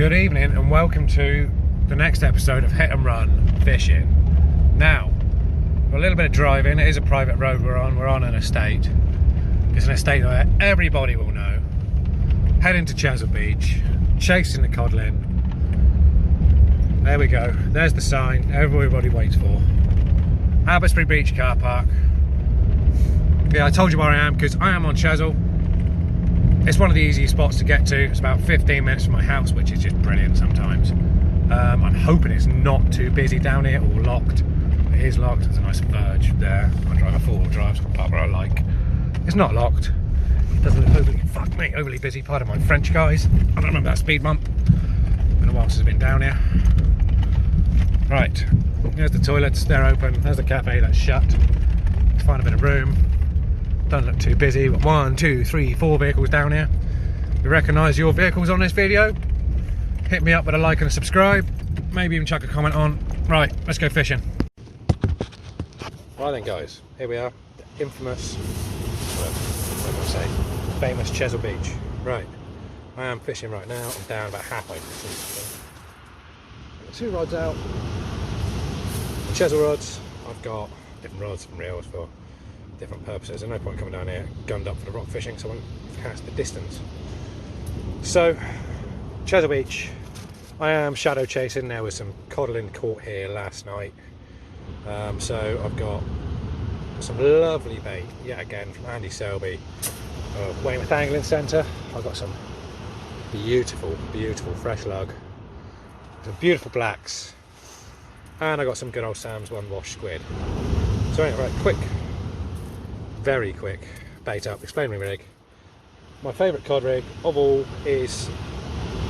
Good evening and welcome to the next episode of Hit and Run Fishing. Now, a little bit of driving. It is a private road we're on an estate. It's an estate that everybody will know. Heading to Chesil Beach, chasing the codlin. There we go, there's the sign everybody waits for. Abbotsbury Beach car park. Yeah, I told you where I am because I am on Chesil. It's one of the easiest spots to get to. It's about 15 minutes from my house, which is just brilliant sometimes. I'm hoping it's not too busy down here or locked. It is locked. There's a nice verge there. I drive a four-wheel drive, so I can park where I like. It's not locked. It doesn't look overly busy. Pardon my French, guys. I don't remember that speed bump. Been a while since I've been down here. Right, there's the toilets. They're open. There's the cafe that's shut. Let's find a bit of room. Don't look too busy. We've got 1, 2, 3, 4 vehicles down here. If you recognise your vehicles on this video, hit me up with a like and a subscribe. Maybe even chuck a comment on. Right, let's go fishing. Right then, guys, here we are. The infamous, what can I say, famous Chesil Beach. Right, I am fishing right now. I'm down about halfway through. Got 2 rods out. The Chesil rods. I've got different rods and reels for different purposes. There's no point coming down here gunned up for the rock fishing, so I won't cast the distance. So, Chesil Beach, I am shadow chasing. There was some codlin caught here last night, so I've got some lovely bait yet again from Andy Selby of Weymouth Angling Centre. I've got some beautiful fresh lug, some beautiful blacks, and I got some good old Sam's one wash squid. So anyway, right, quick, very quick bait up, explain my rig. My favourite cod rig of all is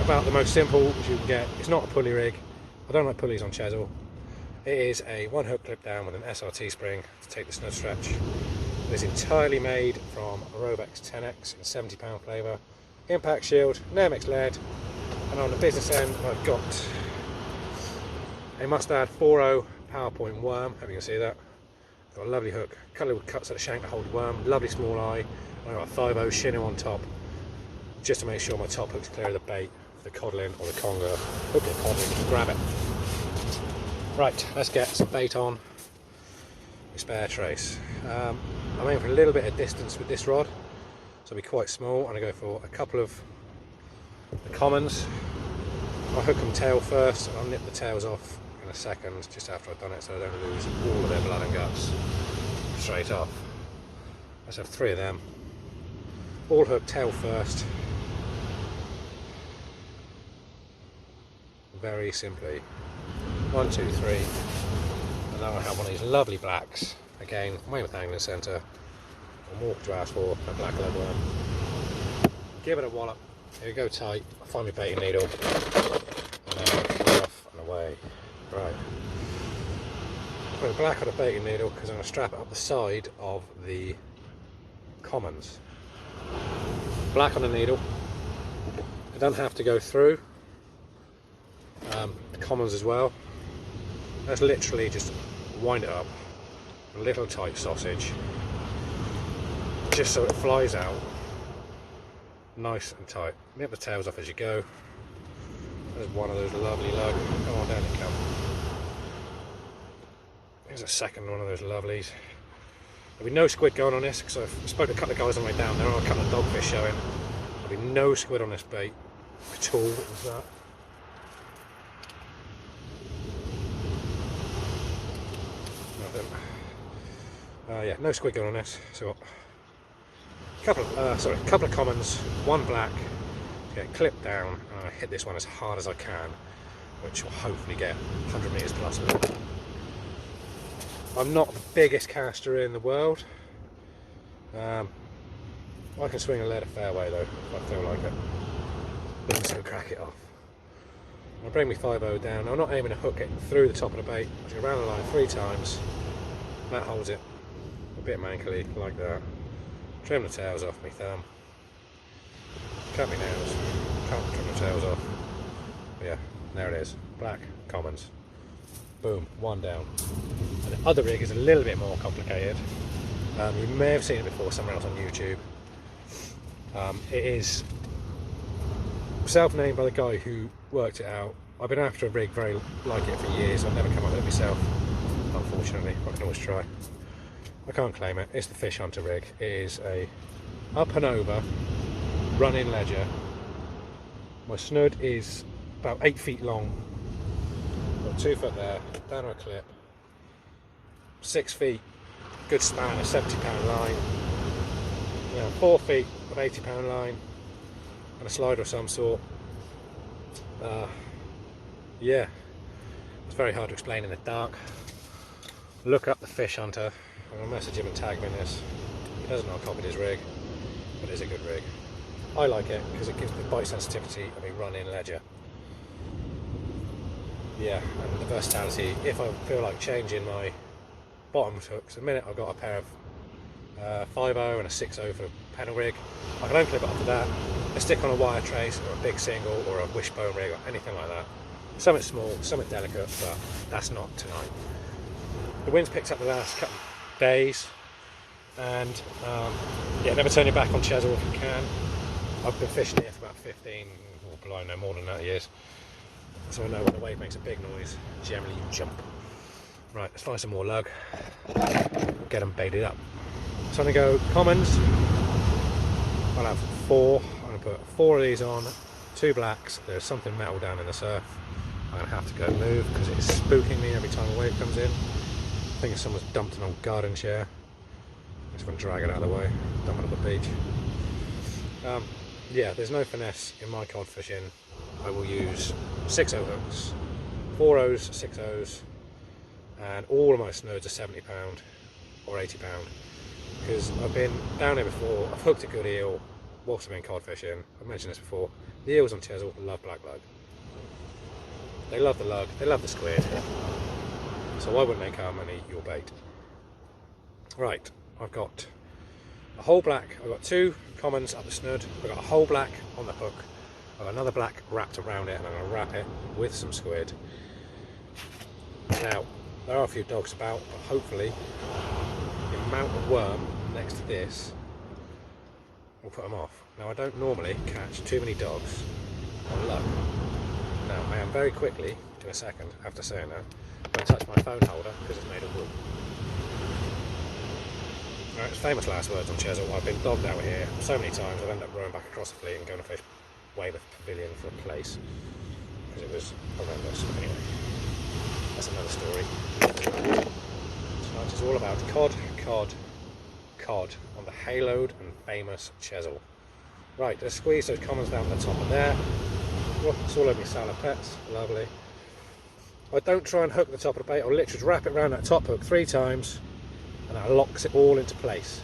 about the most simple as you can get. It's not a pulley rig. I don't like pulleys on Chesil. It is a 1 hook clip down with an SRT spring to take the snug stretch. It is entirely made from Rovex 10X in 70-pound flavour, impact shield, Nemex lead, and on the business end I've got a Mustad 4.0 PowerPoint worm. Hope you can see that. Got a lovely hook, cut little cuts at the shank to hold the worm, lovely small eye, and I've got a 5.0 Shino on top, just to make sure my top hook's clear of the bait, the codlin or the conger. Hook it codlin, just grab it. Right, let's get some bait on with spare trace. I'm aiming for a little bit of distance with this rod, so it'll be quite small, and I go for a couple of the commons. I'll hook them tail first, and I'll nip the tails off in a second, just after I've done it, so I don't lose all of their blood and guts straight off. Let's have 3 of them. All hook tail first. Very simply. 1, 2, 3. And now I have one of these lovely blacks. Again, Weymouth Angling Centre. I'm walking to ask for a black lead worm. Give it a wallop. Here we go tight. I'll find my baiting needle. And then off and away. Right. Put a black on a baiting needle because I'm going to strap it up the side of the commons. Black on the needle. It doesn't have to go through the commons as well. Let's literally just wind it up, a little tight sausage, just so it flies out nice and tight. Nip the tails off as you go. There's one of those lovely lug. Come on, down you come. Here's a second one of those lovelies. There'll be no squid going on this because I've spoken to a couple of guys on the way down. There are a couple of dogfish showing. There'll be no squid on this bait at all. What was that? Yeah, no squid going on this. So a couple of commons, 1 black, get clipped down, and I hit this one as hard as I can, which will hopefully get 100 metres plus of it. I'm not the biggest caster in the world. I can swing a lead a fair way though, if I feel like it. Let's go crack it off. I'll bring my 5.0 down. Now, I'm not aiming to hook it through the top of the bait. I just go around the line 3 times. That holds it a bit mankily, like that. Trim the tails off my thumb. Cut my nails. Trim the tails off. But yeah, there it is. Black commons. Boom, 1 down. And the other rig is a little bit more complicated. You may have seen it before somewhere else on YouTube. It is self-named by the guy who worked it out. I've been after a rig very like it for years. I've never come up with it myself, unfortunately. I can always try. I can't claim it. It's the Fish Hunter rig. It is a up and over run-in ledger. My snood is about 8 feet long. Got 2 foot there, down on a clip. 6 feet, good span of 70-pound line. 4 feet of 80-pound line, and a slider of some sort. Yeah, it's very hard to explain in the dark. Look up the Fish Hunter. I'm going to message him and tag him in this. He doesn't know I copied his rig, but it is a good rig. I like it because it gives the bite sensitivity of a run-in ledger. Yeah, and the versatility. If I feel like changing my bottom hooks, at the minute I've got a pair of 5.0 and a 6.0 for a pedal rig. I can unclip it after that. I stick on a wire trace or a big single or a wishbone rig or anything like that. Something small, something delicate, but that's not tonight. The wind's picked up the last couple of days, and yeah, never turn your back on Chesil if you can. I've been fishing here for about 15, or below no more than that years, so I know when the wave makes a big noise, generally you jump. Right, let's find some more lug, get them baited up. So I'm going to go commons. I'll have 4. I'm going to put 4 of these on, 2 blacks. There's something metal down in the surf. I'm going to have to go move because it's spooking me every time a wave comes in. I think someone's dumped an old garden chair. I'm just going to drag it out of the way, dump it on the beach. Yeah, there's no finesse in my cod fishing. I will use 6.0 hooks, 4 O's, 6 O's, and all of my snoods are 70 pound or 80 pound. Because I've been down here before, I've hooked a good eel whilst I've been cod fishing. I've mentioned this before. The eels on Chesil love black lug. They love the lug, they love the squid. So why wouldn't they come and eat your bait? Right, I've got a whole black, I've got 2 commons up the snood, I've got a whole black on the hook, I've got another black wrapped around it, and I'm going to wrap it with some squid. Now, there are a few dogs about, but hopefully the amount of worm next to this will put them off. Now, I don't normally catch too many dogs on lug. Now, I am very quickly, in a second, after saying that, going to touch my phone holder because it's made of wood. Right, it's famous last words on Chesil. I've been dogged out here so many times I've ended up rowing back across the fleet and going to fish Weymouth Pavilion for a place because it was horrendous. Anyway, that's another story. Tonight is all about cod on the haloed and famous Chesil. Right, let's squeeze those commons down the top of there. Oh, it's all over my salad pets, lovely. I don't try and hook the top of the bait, I'll literally just wrap it around that top hook 3 times and that locks it all into place.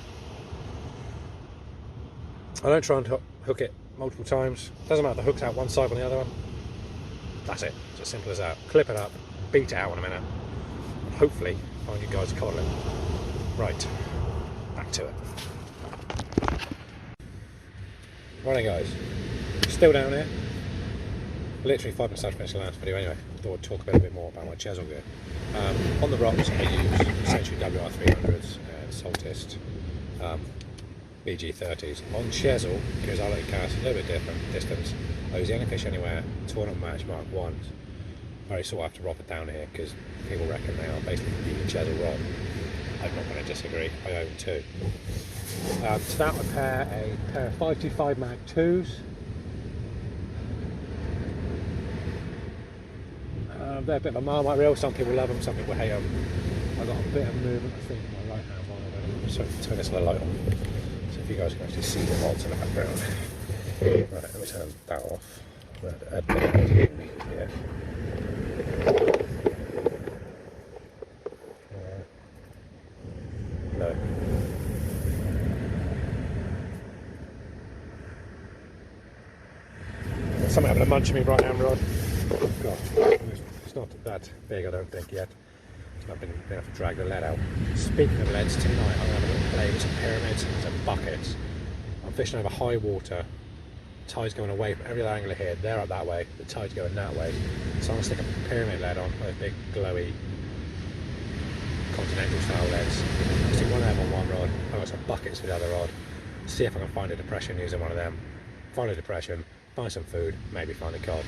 I don't try and hook it multiple times. Doesn't matter if the hook's out one side or the other one. That's it, it's as simple as that. Clip it up, beat it out in a minute, and hopefully find you guys coddling. Right, back to it. Right guys, still down here. Literally 5 minutes after finishing the last video anyway. I thought I'd talk a bit more about my Chesil gear. On the rocks I use essentially WR300s and Saltist BG30s. On Chesil, because I like to cast a little bit different distance, I use the only fish anywhere tournament match Mark 1s. Very sought after robber down here because people reckon they are basically the Chesil rod. I'm not going to disagree, I own 2. To that I pair a pair of 525 Mag 2s. They're a bit of a Marmite reel, some people love them, some people hate them. I've got a bit of movement, I think, in my right hand one already. So turn this little light on, so if you guys can actually see the rods in the background. Right, let me turn that off. Yeah. No. Something having a munch of me right hand rod. Oh God. It's not that big, I don't think, yet. I've been able to drag the lead out. Speaking of leads, tonight I'm going to have a little play with some pyramids and some buckets. I'm fishing over high water. Tide's going away from every angle here. They're up that way. The tide's going that way. So I'm going to stick a pyramid lead on, those big glowy continental style leads. I'll stick one of them on one rod. I've got some buckets for the other rod. See if I can find a depression using one of them. Find a depression, find some food, maybe find a cod.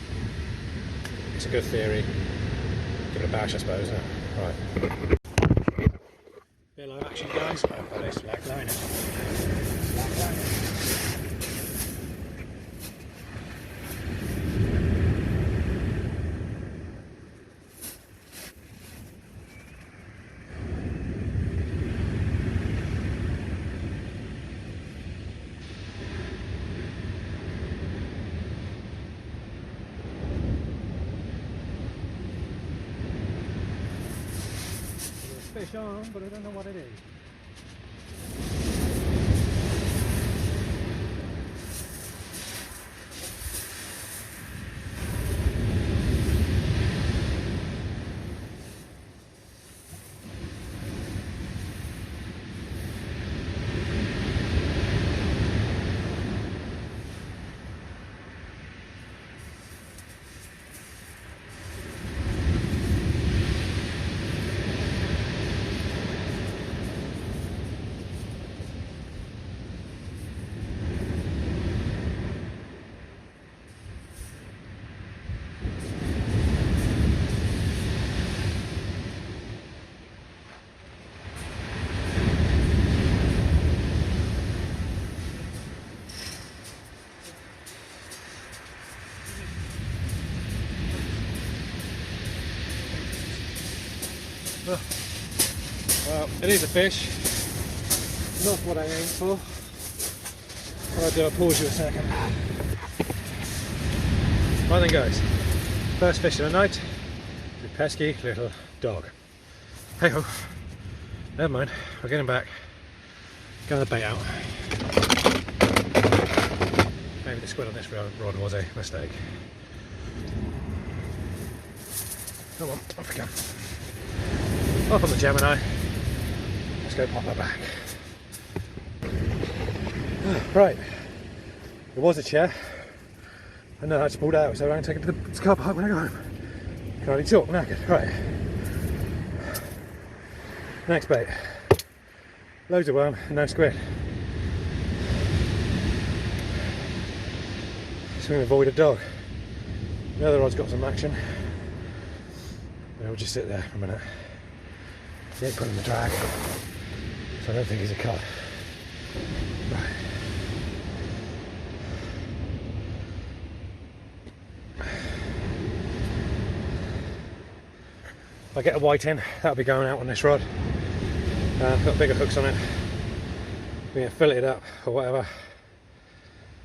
It's a good theory. Give it a bash, I suppose, isn't it? Right. Bit of action, guys. I've got a slack liner. Slack liner. Fish on, but I don't know what it is. Well, it is a fish, not what I aimed for. What I'll do, I'll pause you a second. Right then guys, first fish of the night, the pesky little dog. Hey ho, never mind, we're getting back. Get the bait out. Maybe the squid on this rod was a mistake. Come on, off we go. Off on the Gemini. Let's go pop her back. Right. There was a chair. And then I just pulled out, so I'm going to take it to the car park when I go home. Can't really talk, knackered. Right. Next bait. Loads of worm and no squid. So we're going to avoid a dog. The other rod's got some action. And we'll just sit there for a minute. He ain't putting the drag, so I don't think he's a cod. Right. If I get a white in, that'll be going out on this rod. Got bigger hooks on it. We can fillet it up or whatever.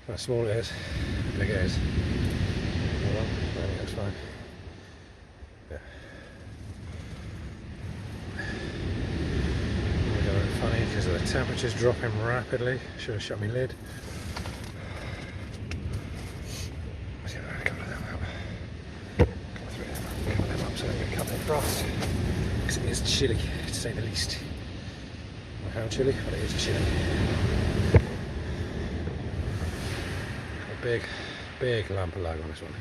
How small it is, how big it is. Hold on, I think that's fine. Yeah. Funny because the temperature's dropping rapidly. Should have shut my lid. Let's get a couple of them up. Couple of them up so I don't get a couple of frost. Because it is chilly, to say the least. Well, how chilly? Well, it is chilly. A big lump of lag on this one.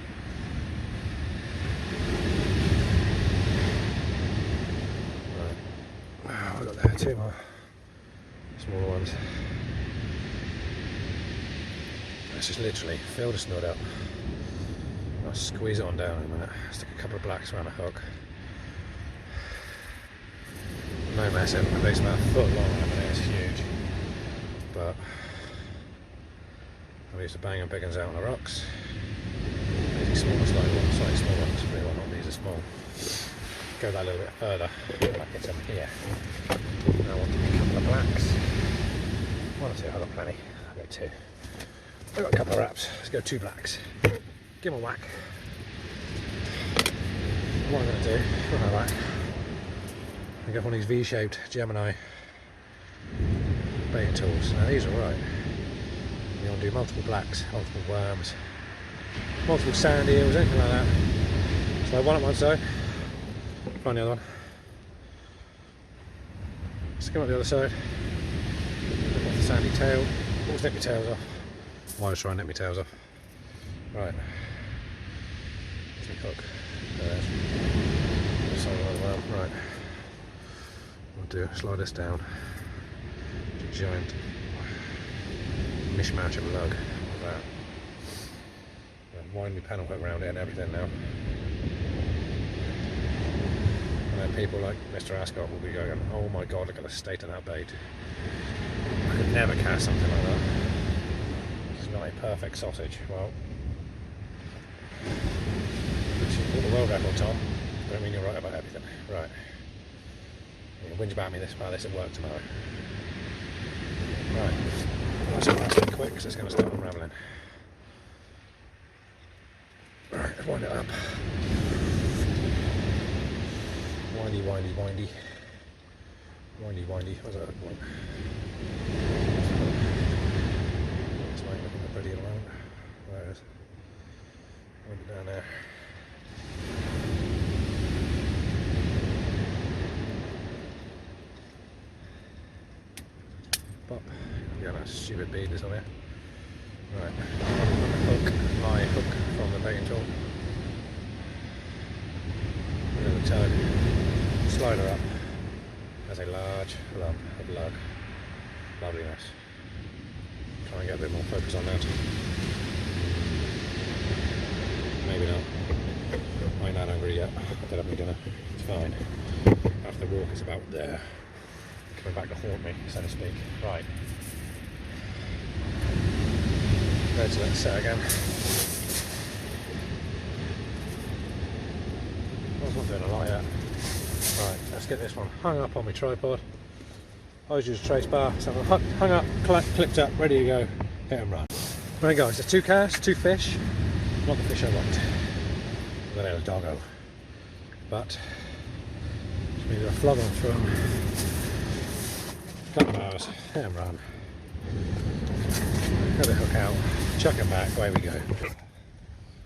Right. Wow, I've got there two more. Smaller ones. Let's just literally fill the snood up. I'll squeeze it on down in a minute. Stick a couple of blacks around a hook. No messing. The bait's about a foot long. I mean, it's huge. But I'll use the bang and big ones out on the rocks. These are smaller, slightly small ones. Really want these are small. Go that a little bit further. Back into them here. Now I want a couple of blacks. One or two, I've got plenty. I'll go two. I've got a couple of wraps. Let's go two blacks. Give them a whack. What I'm going to do, give them a whack. I get one of these V-shaped Gemini bait tools. Now these are right. You want to do multiple blacks, multiple worms, multiple sand eels, anything like that. So one at one side, find the other one. Stick them up the other side. Look off the sandy tail. Always nip your tails off. Why was trying to nip my tails off? Right. There's my hook. There's the other worm. Right. We'll do slide this down. It's a giant mishmash of lug like that. wind my panel hook around it and everything now. And then people like Mr. Ascot will be going, oh my god, look at the state of that bait. I could never cast something like that. It's not a perfect sausage. Well, you put the world record, Tom. Don't mean you're right about everything. Right. You'll whinge about me this at work tomorrow. Right. That's it quick because it's going to start unravelling. Right, let's wind it up. Windy, windy, windy. Windy, windy. Where's that one? It's like looking pretty at the moment. There it is. Wind it down there. Pop. Yeah, that stupid bead is on there. Right. Hook, my hook from the baiting tool. Little tug. Slide her up. There's a large lump of lug. Loveliness. Try and get a bit more focus on that. Maybe not. I ain't that hungry yet. I did have my dinner. It's fine. After the walk is about there. Coming back to haunt me, so to speak. Right. Ready to let it set again. I was not doing a lot yet. Right, let's get this one hung up on my tripod. I always use a trace bar, so I'm hung up, clipped up, ready to go, hit and run. Right guys, there's 2 casts, 2 fish. Not the fish I want. The little doggo. But, just need to flog on through them. Couple of hours, hit and run. Got the hook out, chuck it back, away we go.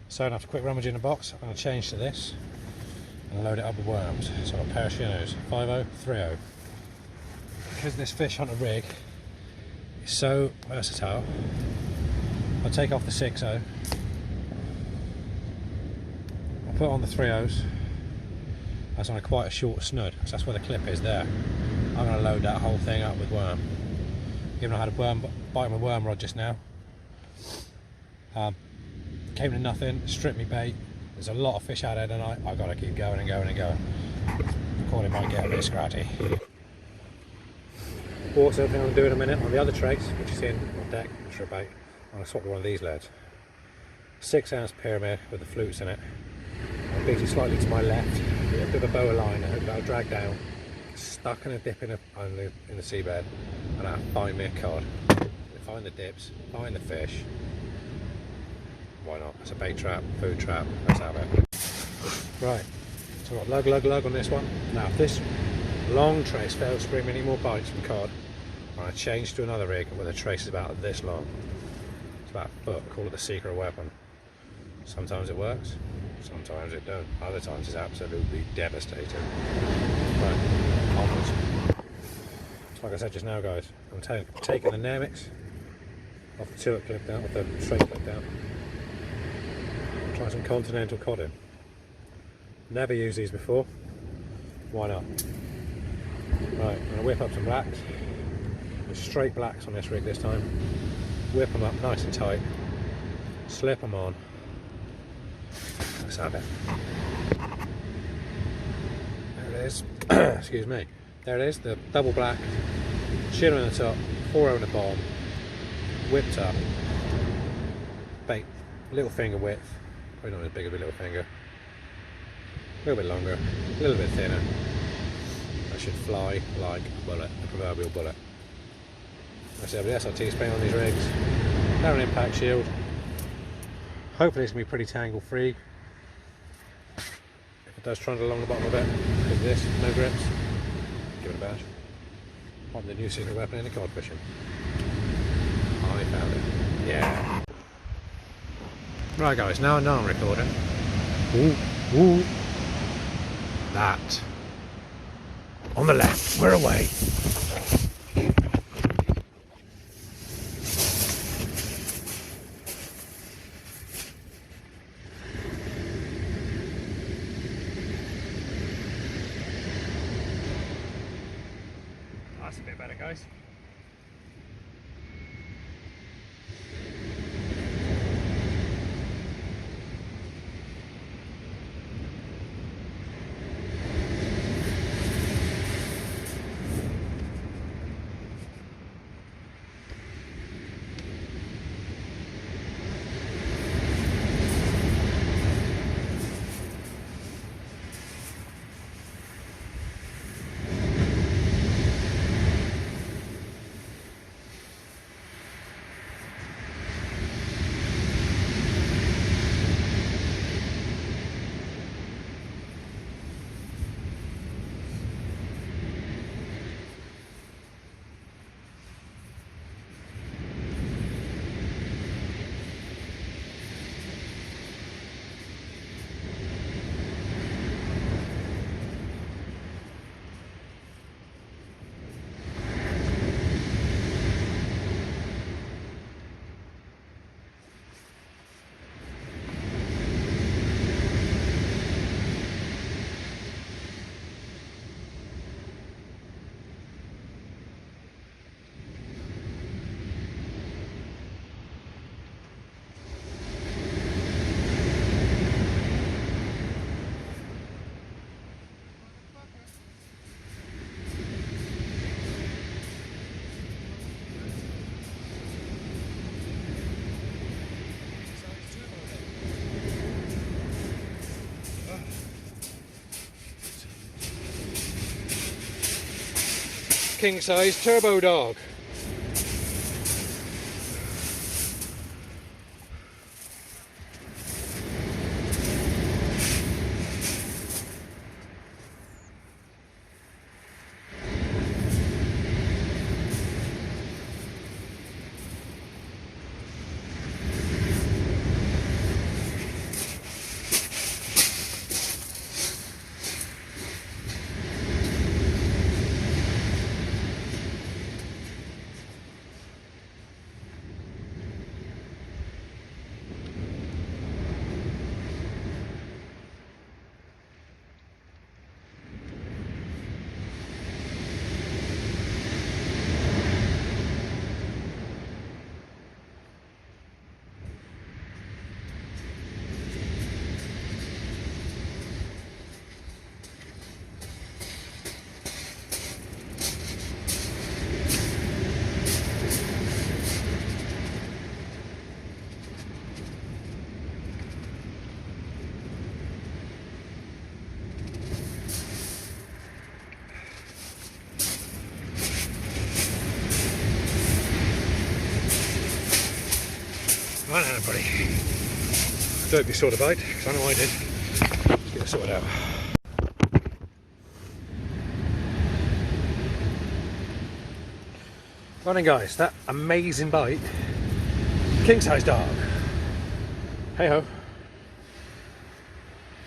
So after a quick rummage in the box, I'm going to change to this and load it up with worms. So I've got a pair of Shinos, 5.0, 3.0. Because this fish hunter rig is so versatile, I'll take off the 6.0, I'll put on the 3.0s. That's on quite a short snood, because that's where the clip is there. I'm going to load that whole thing up with worm. Even though I had a worm bite my worm rod just now. Came to nothing, stripped me bait. There's a lot of fish out there tonight. I've got to keep going and going and going. Recording might get a bit scratchy. Also, everything I'm doing in a minute on the other trace, which is in on deck, for a bait, I'm going to swap with one of these leads. 6-ounce pyramid with the flutes in it. I'll beat it slightly to my left, with a bit of a boa line, I hope that'll drag down. Stuck in a dip in the seabed, and I'll find me a cod. Find the dips, find the fish. Why not? It's a bait trap, food trap, let's have it. Right, so I've got lug on this one. Now if this long trace fails to bring me any more bites from cod, I'm going to change to another rig where the trace is about this long. It's about a foot, call it the secret weapon. Sometimes it works, sometimes it don't. Other times it's absolutely devastating. Right, onwards. So like I said just now guys, I'm taking the Nemix off the tilt clip down, off the trace clip down. Try some continental cod in. Never used these before. Why not? Right, I'm going to whip up some blacks. There's straight blacks on this rig this time. Whip them up nice and tight. Slip them on. Let's have it. There it is. Excuse me. There it is, the double black. Shimmer on the top, 4.0 on the bottom. Whipped up. Bait, little finger width. Probably not as big as a little finger. A little bit longer, a little bit thinner. That should fly like a bullet, a proverbial bullet. That's it, the SRT spring on these rigs. They're an impact shield. Hopefully it's going to be pretty tangle free. If it does trundle along the bottom of it, like this, no grips, give it a bash. What the new secret weapon in the cod fishing. I found it. Yeah. Right guys, now I'm recording. Ooh. That. On the left, we're away. That's a bit better guys. king size turbo dog. Right then, everybody. I hope you saw the bite, because I know I did. Let's get it sorted out. Right then, guys, that amazing bite. King size dog. Hey ho.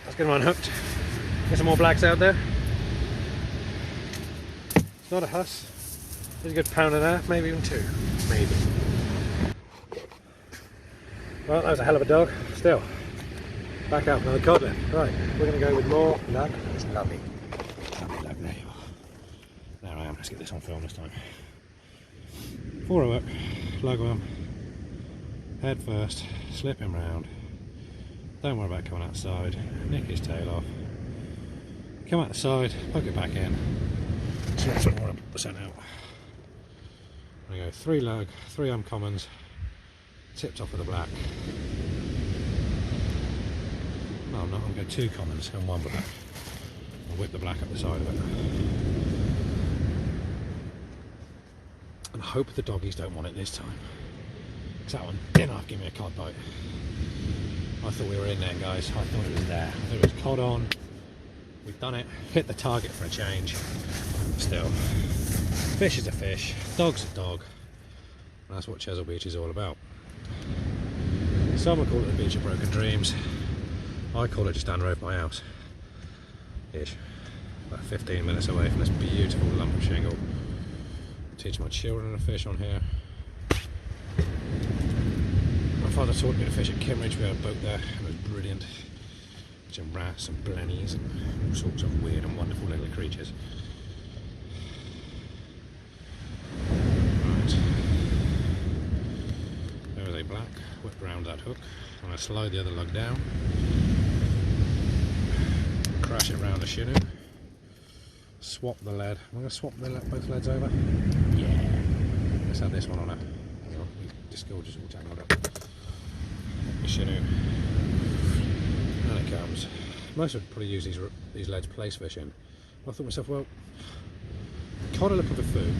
Let's get him unhooked. Get some more blacks out there. It's not a huss. There's a good pound and a half, maybe even two. Maybe. Well, that was a hell of a dog. Still, back out another cod then. Right, we're going to go with more lug. It's lovely. Lovely lug. There you are. There I am. Let's get this on film this time. 4 hook, lug arm, head first, slip him round. Don't worry about coming outside. Nick his tail off. Come out the side, poke it back in. So that's what we're sent out. I'm going to go 3 lug, 3 uncommons. Tipped off with a black. No, I'm not. I'm going to go 2 commons and 1 black. I'll whip the black up the side of it. And I hope the doggies don't want it this time. Because that one didn't have to give me a cod bite. I thought we were in there, guys. I thought it was there. I thought it was cod on. We've done it. Hit the target for a change. Still, fish is a fish. Dog's a dog. And that's what Chesil Beach is all about. Some will call it the beach of broken dreams. I call it just down the road from my house. Ish. About 15 minutes away from this beautiful lump of shingle. Teach my children to fish on here. My father taught me to fish at Kimmeridge. We had a boat there. It was brilliant. Some rats and blennies and all sorts of weird and wonderful little creatures. Black, whip around that hook. I'm going to slide the other lug down, crash it round the shinu, swap the lead. I'm going to swap both leads over. Yeah. Let's have this one on it. This gorgeous all tangled up. The shinu. And it comes. Most would probably use these leads place fishing. I thought to myself, well, cod are looking for food.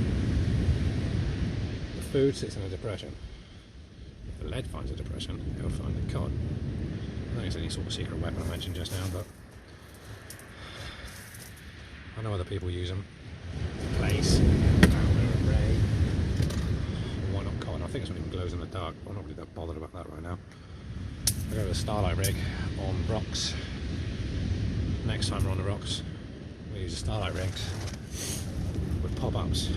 The food sits in a depression. If the lead finds a depression, it'll find the cod. I don't think it's any sort of secret weapon I mentioned just now, but I know other people use them. Place, why not cod? I think it's one even glows in the dark, but I'm not really that bothered about that right now. I go with a starlight rig on rocks. Next time we're on the rocks, we use the starlight rigs with pop-ups.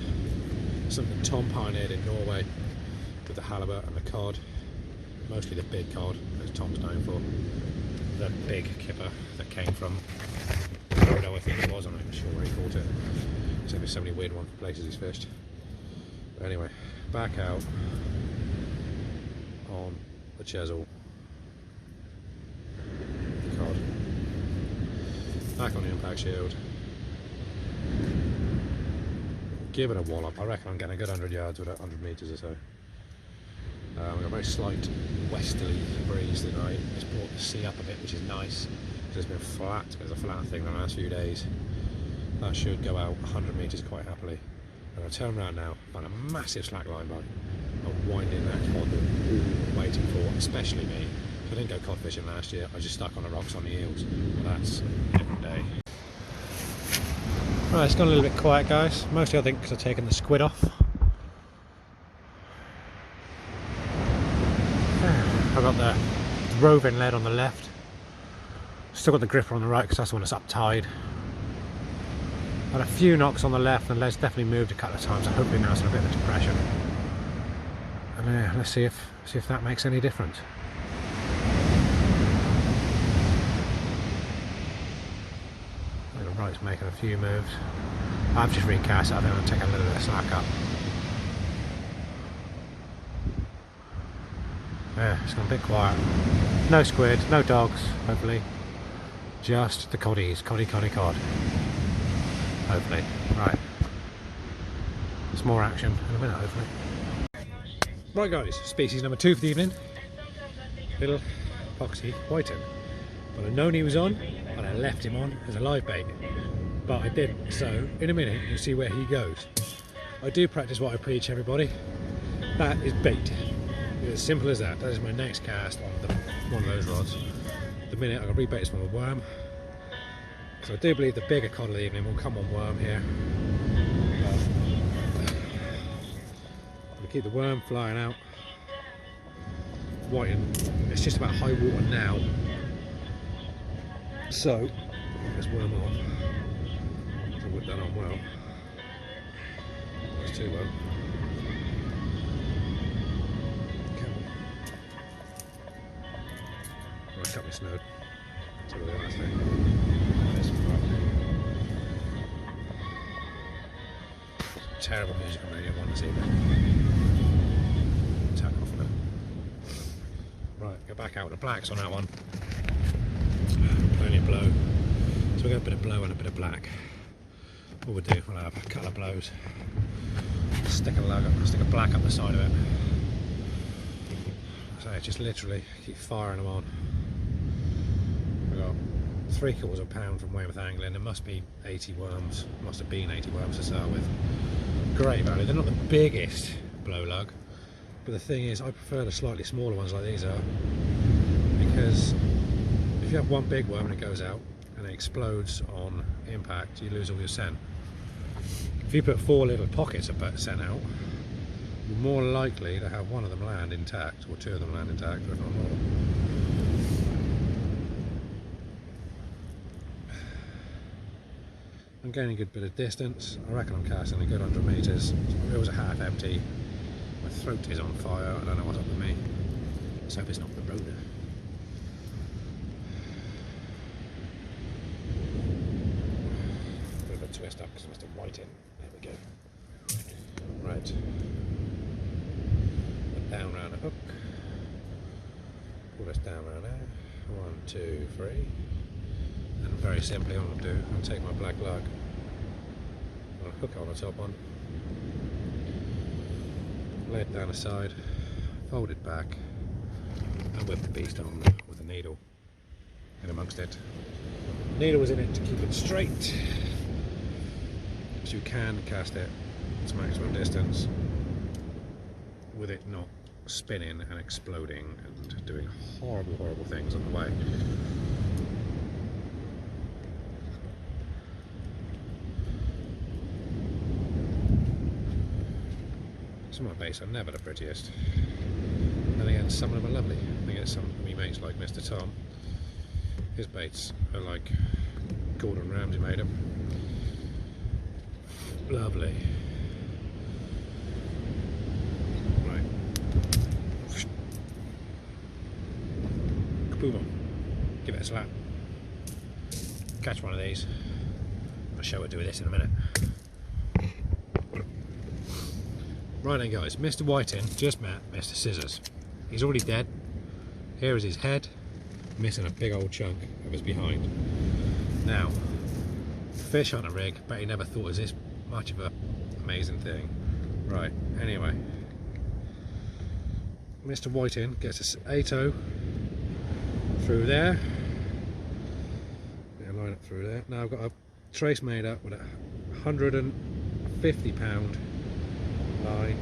Something Tom pioneered in Norway with the halibut and the cod, mostly the big cod, as Tom's known for. The big kipper that came from Florida, I think it was. I'm not even sure where he caught it. So there's so many weird ones for places he's fished. But anyway, back out on the Chesil. The cod. Back on the impact shield. Give it a wallop. I reckon I'm getting a good 100 yards with it, 100 metres or so. We've got a very slight westerly breeze tonight. It's brought the sea up a bit, which is nice. It's been flat. It's a flat thing the last few days. That should go out 100 metres quite happily. And I turn around now, find a massive slackline bite. I'm winding that cod that we're all waiting for, especially me. I didn't go cod fishing last year, I just stuck on the rocks on the eels. But that's a different day. Right, it's gone a little bit quiet, guys. Mostly I think because I've taken the squid off. I've got the roving lead on the left. Still got the gripper on the right because that's the one that's up tide. Had a few knocks on the left and the lead's definitely moved a couple of times. So hopefully now it's in a bit of a depression. And let's see if that makes any difference. The right's making a few moves. I've just recast it, I think I'll take a little bit of slack up. Yeah, it's gone a bit quiet. No squid, no dogs, hopefully. Just the coddies, cod. Hopefully. Right. There's more action in a minute, hopefully. Right guys, species number 2 for the evening. Little poxy whiting. But I've known he was on, and I left him on as a live bait. But I didn't, so in a minute you'll see where he goes. I do practice what I preach, everybody. That is bait. It's as simple as that. That is my next cast on one of those rods. The minute I can rebait this one with worm. So I do believe the bigger cod of the evening will come on worm here. I'll keep the worm flying out. Whiting. It's just about high water now. So let's worm on. So whip that on well. That's too well. Cut me snowed. That's really nice thing. Terrible music on radio 1 this evening. Turn off now. Right, go back out with the blacks on that one. Plenty of blow. So we'll get a bit of blow and a bit of black. What we'll do, we'll have a couple of blows. Stick a black up the side of it. So just literally keep firing them on. We've got 3/4 pound from Weymouth Angling. There must be 80 worms, must have been 80 worms to start with. Great value. They're not the biggest blow lug, but the thing is I prefer the slightly smaller ones like these are, because if you have one big worm and it goes out and it explodes on impact, you lose all your scent. If you put 4 little pockets of scent out, you're more likely to have one of them land intact, or 2 of them land intact, if not more. I'm gaining a good bit of distance. I reckon I'm casting a good 100 metres. My reels are half empty. My throat is on fire. I don't know what's up with me. Let's hope it's not the road. Bit of a twist up because I must have whited. There we go. Right. Down round the hook. Pull this down round there. 1, 2, 3. And very simply, what I'll do, I'll take my black lug, I'll hook it on the top one, lay it down the side, fold it back, and whip the beast on with a needle in amongst it. The needle was in it to keep it straight, so you can cast it to maximum distance with it not spinning and exploding and doing horrible things on the way. Some of my baits are never the prettiest, and again some of them are lovely. I get some of my mates like Mr. Tom, his baits are like Gordon Ramsay made them. Lovely. Right. Kaboom on. Give it a slap. Catch one of these. I'll show what to do with this in a minute. Right then guys, Mr. Whiting just met Mr. Scissors. He's already dead. Here is his head, missing a big old chunk of his behind. Now, fish on a rig, but he never thought it was this much of an amazing thing. Right, anyway. Mr. Whiting gets a 8-0 through there. Line it through there. Now I've got a trace made up with 105 £50 line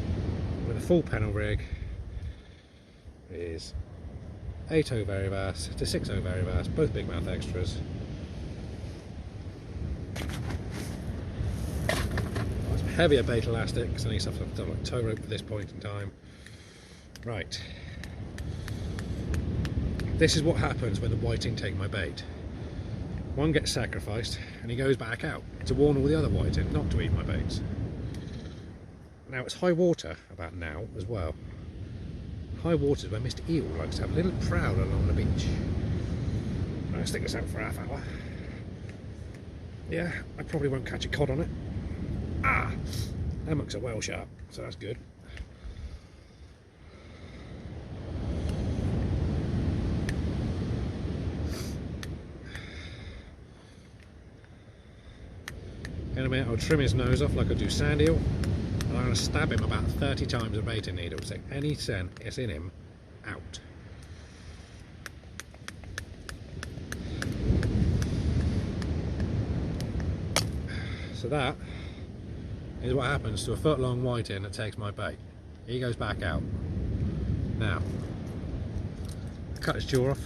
with a full pennel rig is 8.0 Varibass to 6.0 Varibass, both big mouth extras. Some heavier bait elastics. I need something like tow rope for this point in time. Right. This is what happens when the whiting take my bait. One gets sacrificed and he goes back out to warn all the other whiting not to eat my baits. Now it's high water about now as well. High water is where Mr. Eel likes to have a little prowl along the beach. I'm going to stick this out for half hour. Yeah, I probably won't catch a cod on it. Ah! Hammocks are well sharp, so that's good. In a minute I'll trim his nose off like I do sand eel, and I'm going to stab him about 30 times with a baiting needle to take any scent it's in him out. So that is what happens to a foot long whiting that takes my bait. He goes back out. Now, cut his jaw off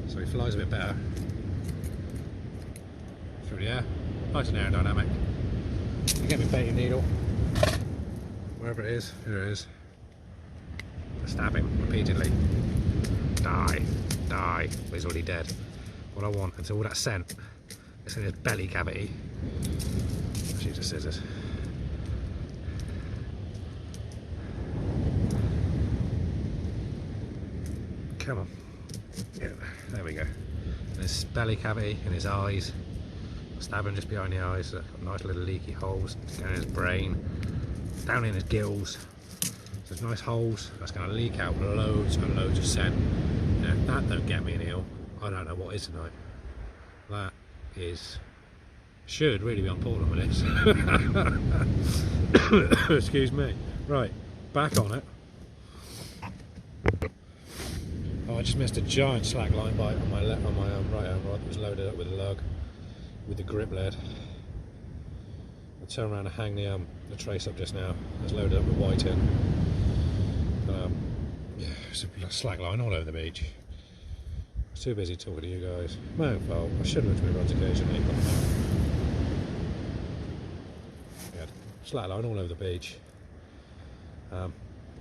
so he flies a bit better. Through the air, nice and aerodynamic. You get my baiting needle, wherever it is, here it is. Stab him repeatedly. Die, die. But he's already dead. What I want is all that scent that's in his belly cavity. Let's use the scissors. Come on. Yeah, there we go. In his belly cavity, in his eyes. Stab him just behind the eyes, so nice little leaky holes down in his brain, down in his gills. So there's nice holes that's going to leak out loads and loads of scent. Now if that don't get me an eel, I don't know what is tonight. That is, should really be on Portland with this. Excuse me. Right, back on it. Oh, I just missed a giant slack line bite on my right hand rod that was loaded up with a lug. With the grip lead. I turn around and hang the trace up just now. It's loaded up with whiting. Yeah, it's a slack line all over the beach. I was too busy talking to you guys. My own fault. I should have looked at my rods occasionally, but yeah, slack line all over the beach.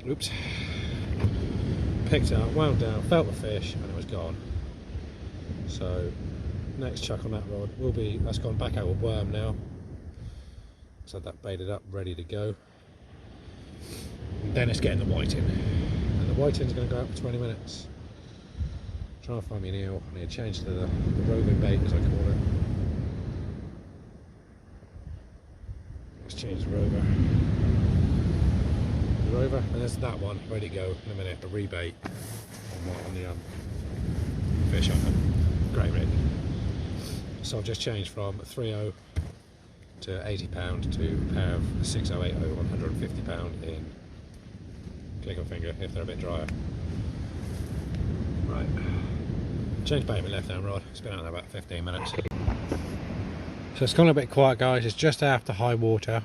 Oops. Picked it up, wound down, felt the fish, and it was gone. So next chuck on that rod will be, that's gone back out with worm now. So that baited up, ready to go. And then it's getting the whiting. And the whiting's going to go out for 20 minutes. Try and find me an eel. I need to change to the roving bait, as I call it. Let's change the rover. The rover, and there's that one, ready to go in a minute. A rebait on the fish on them. Great rig. So I've just changed from 3.0 to £80 to a pair of 6.0, 8.0, £150 in click and finger if they're a bit drier. Right, change bait with left hand rod. It's been out there about 15 minutes. So it's gone a bit quiet, guys. It's just after high water.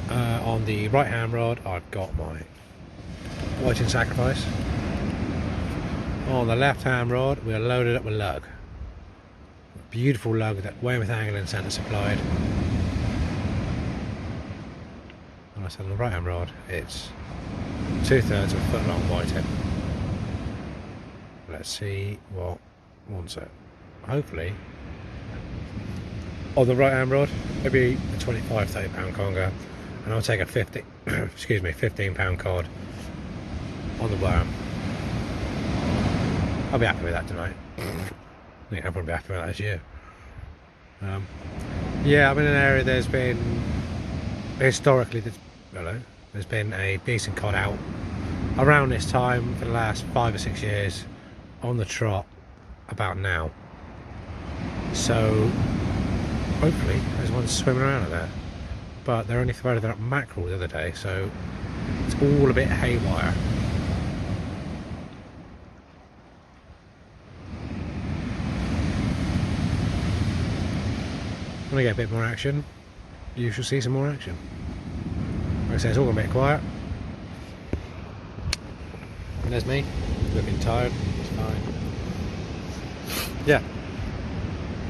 On the right hand rod I've got my whiting sacrifice. On the left hand rod we're loaded up with lug. Beautiful lug that Weymouth Angling Centre supplied. And I said on the right hand rod it's 2/3 of a foot long whiting. Let's see what wants it. Hopefully on the right hand rod it'll be a 25-30 pound conger, and I'll take a 15 pound cod on the worm. I'll be happy with that tonight. I think I'll probably be happy with that this year. Yeah, I'm in an area there's been, historically, there's been a decent cod out around this time for the last 5 or 6 years on the trot about now. So hopefully there's one swimming around there. But they're only throwing up mackerel the other day, so it's all a bit haywire. When I get a bit more action, you shall see some more action. Like I say, it's all a bit quiet. And there's me, looking tired, it's fine. Yeah,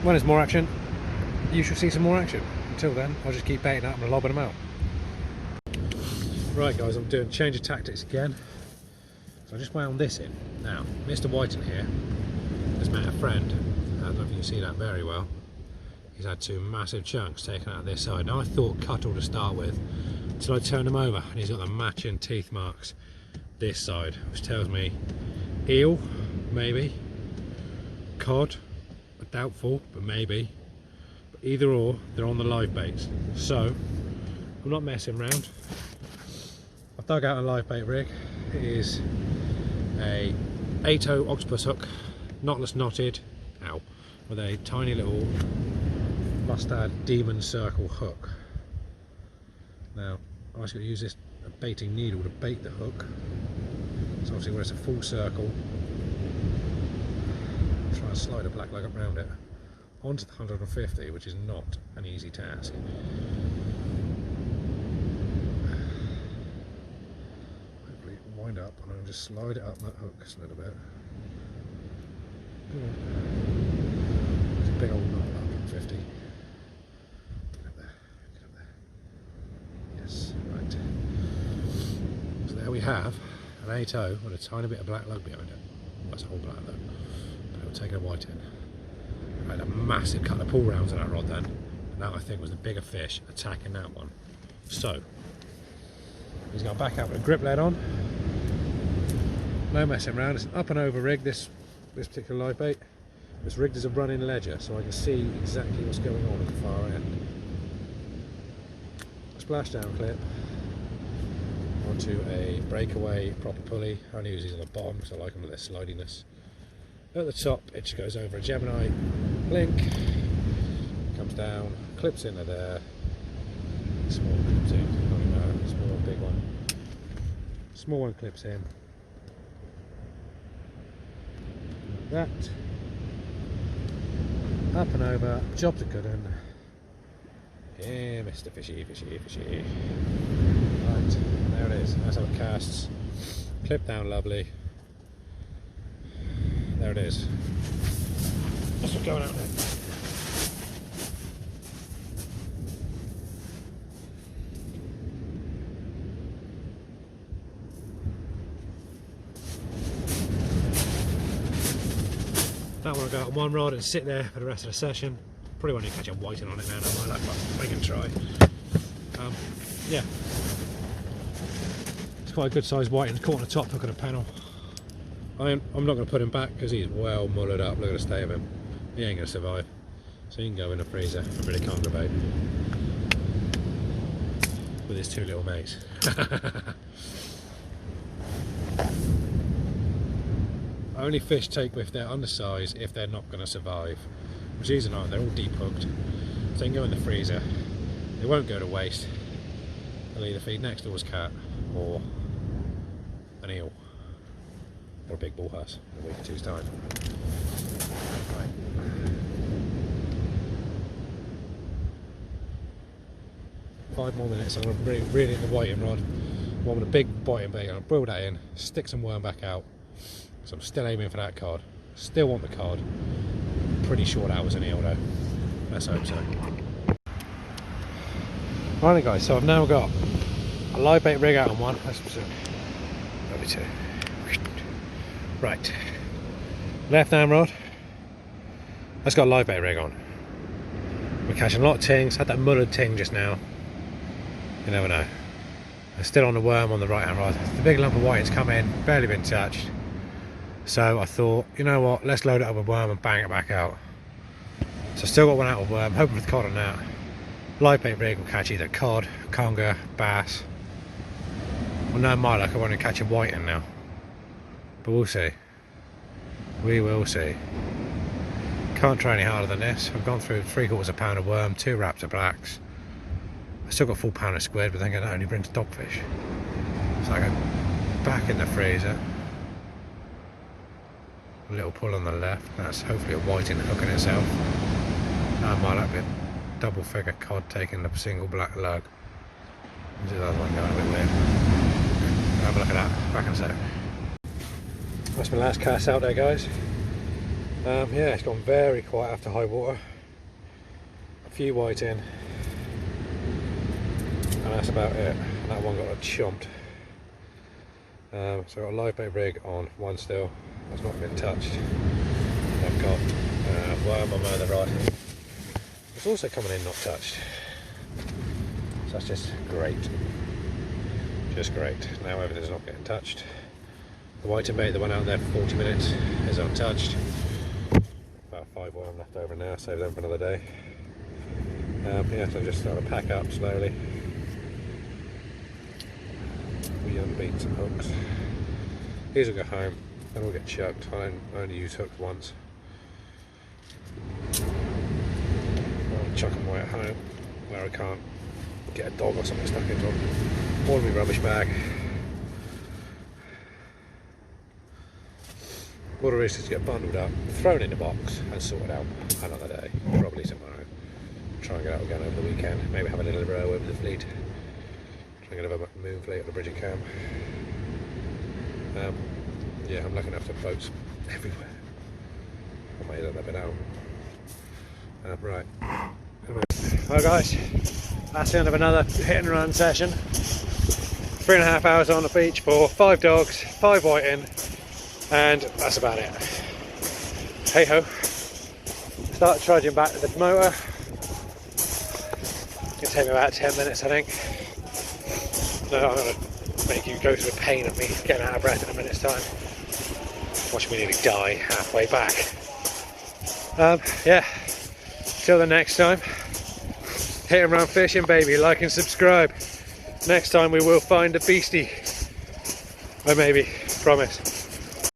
when there's more action, you shall see some more action. Until then, I'll just keep baiting up and lobbing them out. Right guys, I'm doing change of tactics again. So I just wound this in. Now, Mr. Whiten here has met a friend. I don't know if you can see that very well. He's had two massive chunks taken out of this side. Now I thought cuttle to start with, until I turned him over and he's got the matching teeth marks this side, which tells me eel, maybe, cod, doubtful, but maybe. But either or, they're on the live baits. So, I'm not messing around. I've dug out a live bait rig. It is a 8-0 octopus hook, knotless knotted, ow, with a tiny little mustard demon circle hook. Now, I was going to use this baiting needle to bait the hook. So obviously when it's a full circle, try and slide a black leg up around it onto the 150, which is not an easy task. Hopefully wind up and I'll just slide it up that hook just a little bit. There's a big old knot at 150. Get up there, get up there. Yes, right. So there we have an 8-0 with a tiny bit of black lug behind it. That's a whole black lug. But we'll take a white in. I had a massive couple of pull rounds on that rod then. And that I think was the bigger fish attacking that one. So, he's gone back out with a grip lead on. No messing around, it's an up and over rig, this particular live bait. It's rigged as a running ledger, so I can see exactly what's going on at the far end. Splashdown clip onto a breakaway proper pulley. I only use these on the bottom because I like them with their slidiness. At the top it just goes over a Gemini link, comes down, clips into there, small clips in, small one, big one. Small one clips in. That. Up and over, job's a good one. Yeah, Mr. Fishy, fishy, fishy. Right, there it is. That's how it casts. Clip down lovely. There it is. That's what's going out there. That one I go on one rod and sit there for the rest of the session. Probably won't even catch a whiting on it now, I like, but I can try. Yeah. It's quite a good sized whiting, caught on the top hook of the panel. I'm not going to put him back because he's well mullered up. Look at the state of him. He ain't going to survive. So he can go in the freezer for a bit of conga bait with his two little mates. Only fish take if they're undersized, if they're not going to survive. Which these are not, they're all deep hooked. So they can go in the freezer. They won't go to waste. They'll either feed next door's cat or an eel. Or a big bullhuss in a week or two's time. Right. Five more minutes, I'm going to bring really in the whiting rod. One with a big whiting bait, I'm going to boil that in, stick some worm back out. So I'm still aiming for that cod. Still want the cod. Pretty sure that was an eel though. Let's hope so. Right guys, so I've now got a live bait rig out on one. That's probably two. Right, left hand rod, that's got a live bait rig on. We're catching a lot of tings, had that mullered ting just now. You never know. I'm still on the worm on the right hand rod. The big lump of whiting's come in, barely been touched. So I thought, you know what, let's load it up with worm and bang it back out. So still got one out with worm, hoping for the cod on that. Live bait rig will catch either cod, conger, bass. Well, no, my luck, I won't catch a whiting now. But we'll see. We will see. Can't try any harder than this. I've gone through 3/4 pound of worm, 2 wraps of blacks. I still got a full pound of squid, but then that only brings dogfish. So I go back in the freezer. A little pull on the left. That's hopefully a whiting hooking itself. That might have been double figure cod taking a single black lug. There's the other one going a bit weird. Have a look at that, back in a sec. That's my last cast out there, guys. Yeah, it's gone very quiet after high water. A few white in, and that's about it. That one got chumped. So I've got a live bait rig on one still, that's not been touched. I've got worm on the rod. It's also coming in not touched. So that's just great. Just great. Now everything's not getting touched. The whiting bait that went out there for 40 minutes is untouched. About 5 worm left over now, save them for another day. Yeah, so I'm just starting to pack up slowly. We unbeat some hooks. These will go home, then we'll get chucked. I only use hooks once. I'll chuck them away at home where I can't get a dog or something stuck into them. All in my rubbish bag. What it is to get bundled up, thrown in a box and sorted out another day, probably tomorrow. Try and get out again over the weekend, maybe have a little row over the fleet. Try and get a moon fleet at the bridging camp. Yeah, I'm looking after boats everywhere. I may let that bit out. Right. Well guys, that's the end of another hit and run session. 3.5 hours on the beach for 5 dogs, 5 whiting, and that's about it. Hey ho. Start charging back the motor. It'll take me about 10 minutes, I think. No, I'm going to make you go through the pain of me getting out of breath in a minute's time. Watch me nearly die halfway back. Yeah, till the next time, hit and run fishing, baby. Like and subscribe. Next time we will find a beastie. Or maybe, promise.